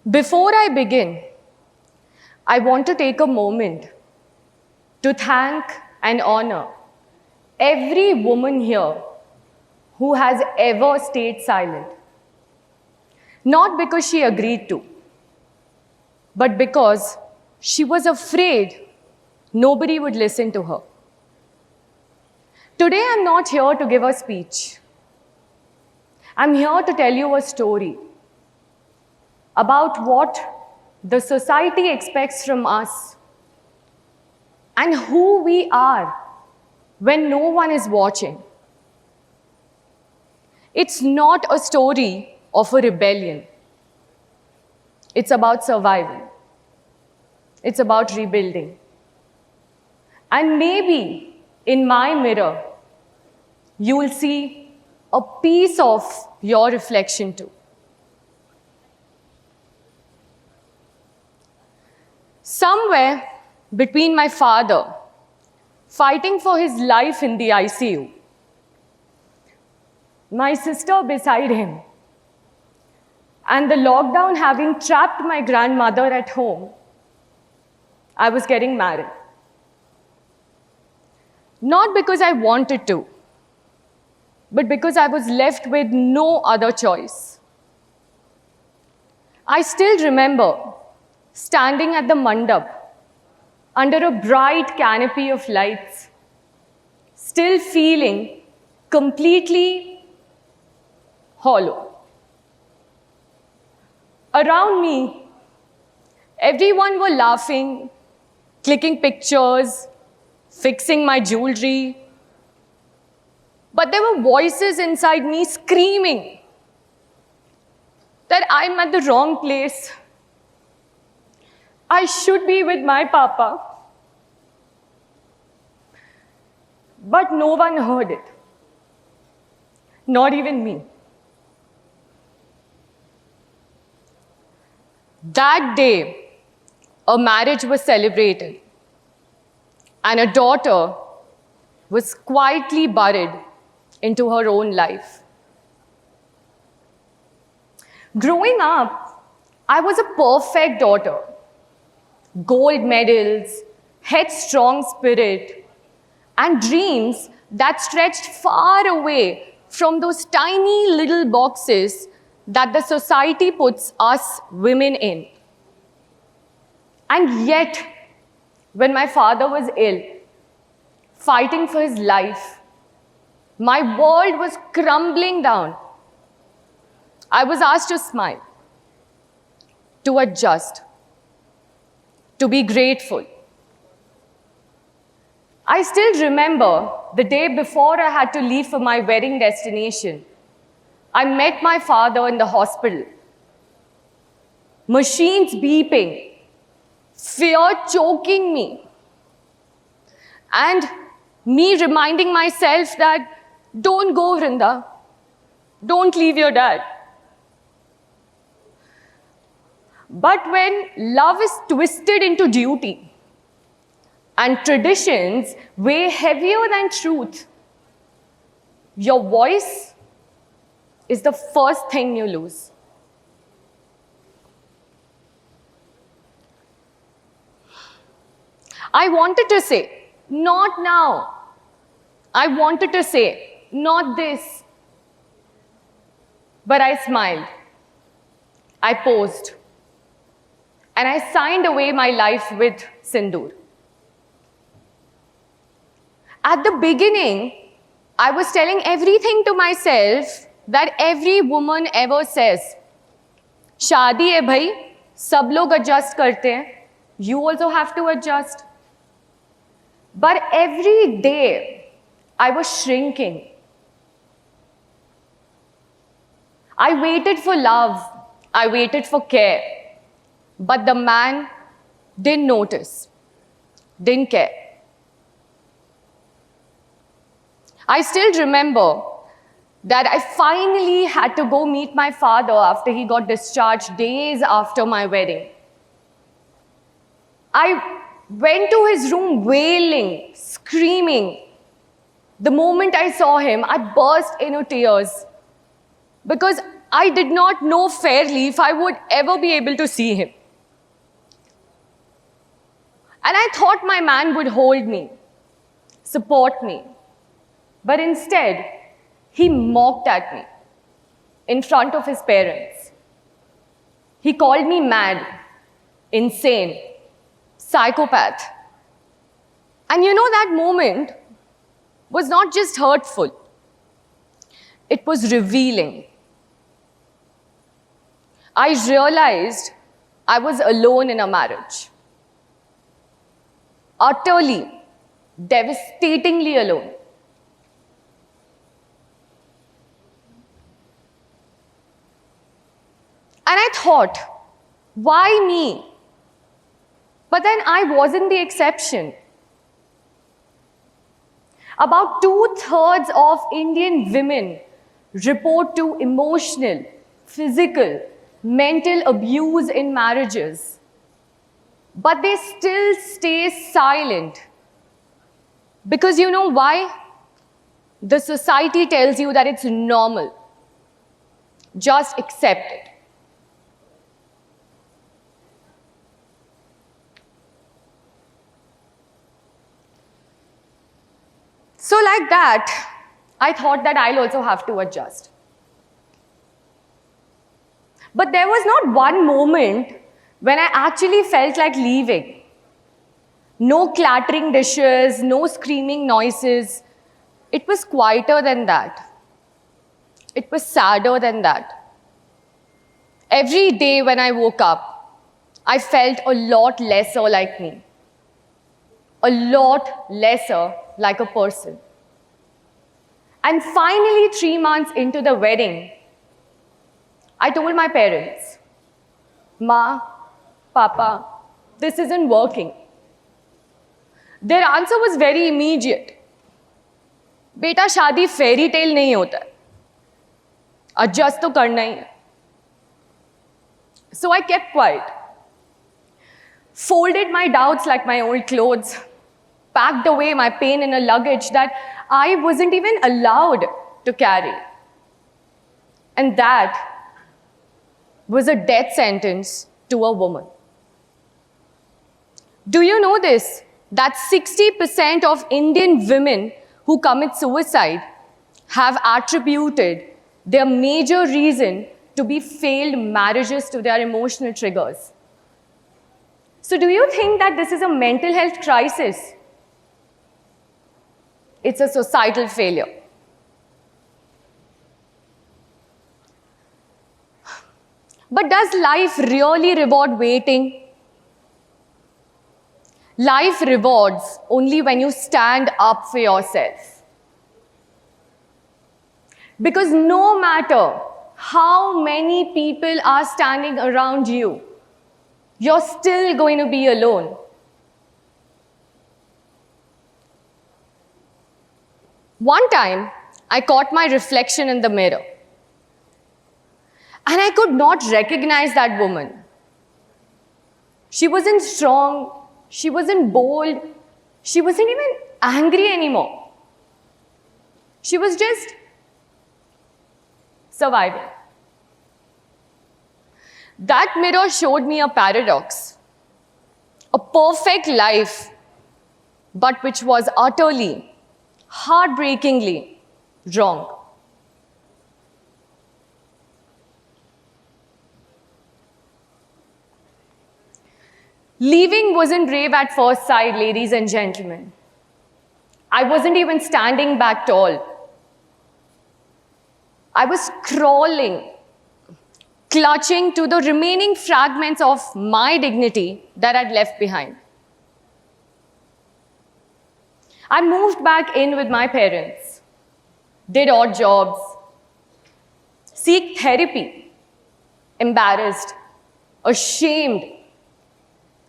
Before I begin, I want to take a moment to thank and honor every woman here who has ever stayed silent. Not because she agreed to, but because she was afraid nobody would listen to her. Today, I'm not here to give a speech. I'm here to tell you a story about what the society expects from us and who we are when no one is watching. It's not a story of a rebellion. It's about survival. It's about rebuilding. And maybe in my mirror, you will see a piece of your reflection too. Somewhere between my father fighting for his life in the ICU, my sister beside him, and the lockdown having trapped my grandmother at home, I was getting married. Not because I wanted to, but because I was left with no other choice. I still remember standing at the mandap under a bright canopy of lights, still feeling completely hollow. Around me, everyone were laughing, clicking pictures, fixing my jewelry. But there were voices inside me screaming that I'm at the wrong place. I should be with my papa. But no one heard it. Not even me. That day, a marriage was celebrated, and a daughter was quietly buried into her own life. Growing up, I was a perfect daughter. Gold medals, headstrong spirit, and dreams that stretched far away from those tiny little boxes that the society puts us women in. And yet, when my father was ill, fighting for his life, my world was crumbling down. I was asked to smile, to adjust, to be grateful. I still remember the day before I had to leave for my wedding destination. I met my father in the hospital. Machines beeping, fear choking me, and me reminding myself that don't go, Vrinda. Don't leave your dad. But when love is twisted into duty and traditions weigh heavier than truth, your voice is the first thing you lose. I wanted to say, not now. I wanted to say, not this. But I smiled. I posed. And I signed away my life with Sindoor. At the beginning, I was telling everything to myself that every woman ever says. Shaadi hai bhai, sab log adjust karte hain. You also have to adjust. But every day, I was shrinking. I waited for love. I waited for care. But the man didn't notice, didn't care. I still remember that I finally had to go meet my father after he got discharged days after my wedding. I went to his room wailing, screaming. The moment I saw him, I burst into tears because I did not know fairly if I would ever be able to see him. And I thought my man would hold me, support me. But instead, he mocked at me in front of his parents. He called me mad, insane, psychopath. And you know, that moment was not just hurtful, it was revealing. I realized I was alone in a marriage. Utterly, devastatingly alone. And I thought, why me? But then I wasn't the exception. About 2/3 of Indian women report to emotional, physical, mental abuse in marriages. But they still stay silent. Because you know why? The society tells you that it's normal. Just accept it. So like that, I thought that I'll also have to adjust. But there was not one moment when I actually felt like leaving. No clattering dishes, no screaming noises. It was quieter than that. It was sadder than that. Every day when I woke up, I felt a lot lesser like me. A lot lesser like a person. And finally, 3 months into the wedding, I told my parents, Ma, Papa, this isn't working. Their answer was very immediate. बेटा शादी fairy tale नहीं होता है. Adjust तो करना ही है. So I kept quiet. Folded my doubts like my old clothes. Packed away my pain in a luggage that I wasn't even allowed to carry. And that was a death sentence to a woman. Do you know this? That 60% of Indian women who commit suicide have attributed their major reason to be failed marriages to their emotional triggers. So do you think that this is a mental health crisis? It's a societal failure. But does life really reward waiting? Life rewards only when you stand up for yourself. Because no matter how many people are standing around you, you're still going to be alone. One time, I caught my reflection in the mirror. And I could not recognize that woman. She wasn't strong. She wasn't bold. She wasn't even angry anymore. She was just surviving. That mirror showed me a paradox. A perfect life, but which was utterly, heartbreakingly wrong. Leaving wasn't brave at first sight, ladies and gentlemen. I wasn't even standing back tall. I was crawling, clutching to the remaining fragments of my dignity that I'd left behind. I moved back in with my parents, did odd jobs, seek therapy, embarrassed, ashamed,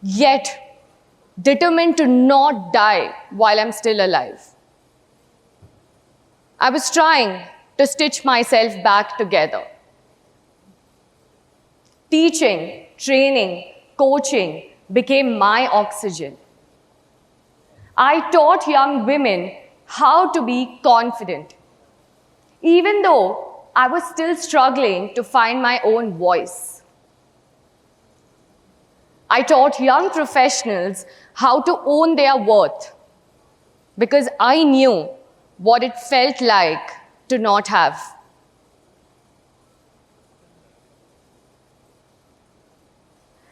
yet determined to not die while I'm still alive. I was trying to stitch myself back together. Teaching, training, coaching became my oxygen. I taught young women how to be confident, even though I was still struggling to find my own voice. I taught young professionals how to own their worth because I knew what it felt like to not have.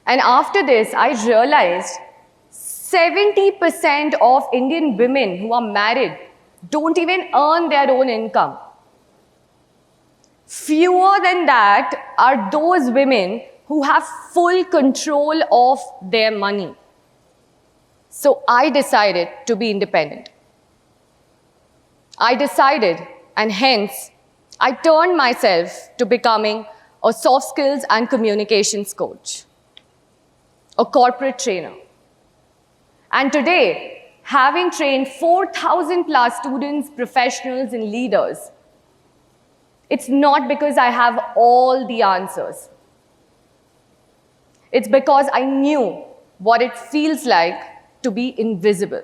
And after this, I realized 70% of Indian women who are married don't even earn their own income. Fewer than that are those women who have full control of their money. So I decided to be independent. I decided, and hence, I turned myself to becoming a soft skills and communications coach, a corporate trainer. And today, having trained 4,000 plus students, professionals, and leaders, it's not because I have all the answers. It's because I knew what it feels like to be invisible.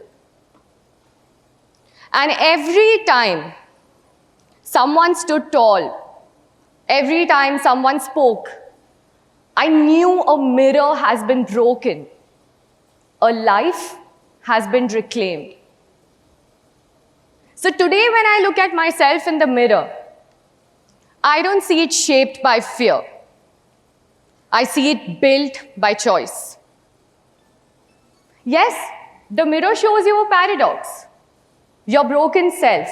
And every time someone stood tall, every time someone spoke, I knew a mirror has been broken. A life has been reclaimed. So today when I look at myself in the mirror, I don't see it shaped by fear. I see it built by choice. Yes, the mirror shows you a paradox, your broken self,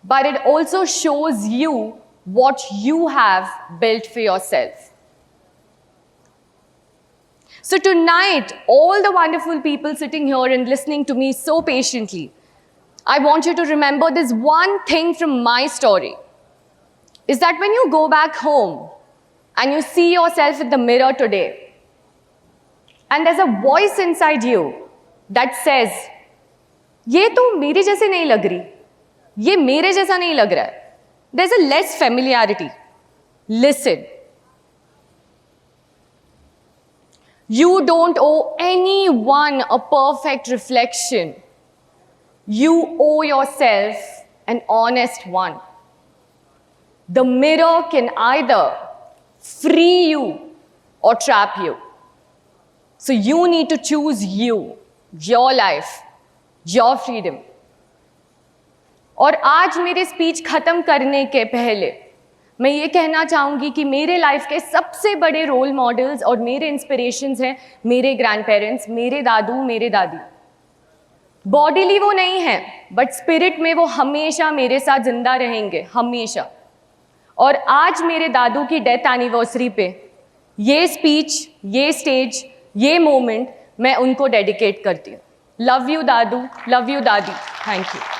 but it also shows you what you have built for yourself. So tonight, all the wonderful people sitting here and listening to me so patiently, I want you to remember this one thing from my story, is that when you go back home and you see yourself in the mirror today, and there's a voice inside you that says, ये तो मेरे जैसे नहीं लग रही, ये मेरे जैसा नहीं लग रहा है. There's a less familiarity. Listen. You don't owe anyone a perfect reflection. You owe yourself an honest one. The mirror can either free you or trap you. So you need to choose you, your life, your freedom. और आज मेरे speech खत्म करने के पहले मैं ये कहना चाहूँगी कि मेरे लाइफ के सबसे बड़े रोल मॉडल्स और मेरे इंस्पिरेशंस हैं मेरे ग्रैंड पेरेंट्स, मेरे दादू, मेरे दादी. बॉडीली वो नहीं है, बट स्पिरिट में वो हमेशा मेरे साथ जिंदा रहेंगे, हमेशा. और आज मेरे दादू की डेथ एनिवर्सरी पे ये स्पीच, ये स्टेज, ये मोमेंट मैं उनको डेडिकेट करती हूँ. Love you dadu, love you dadi. Thank you.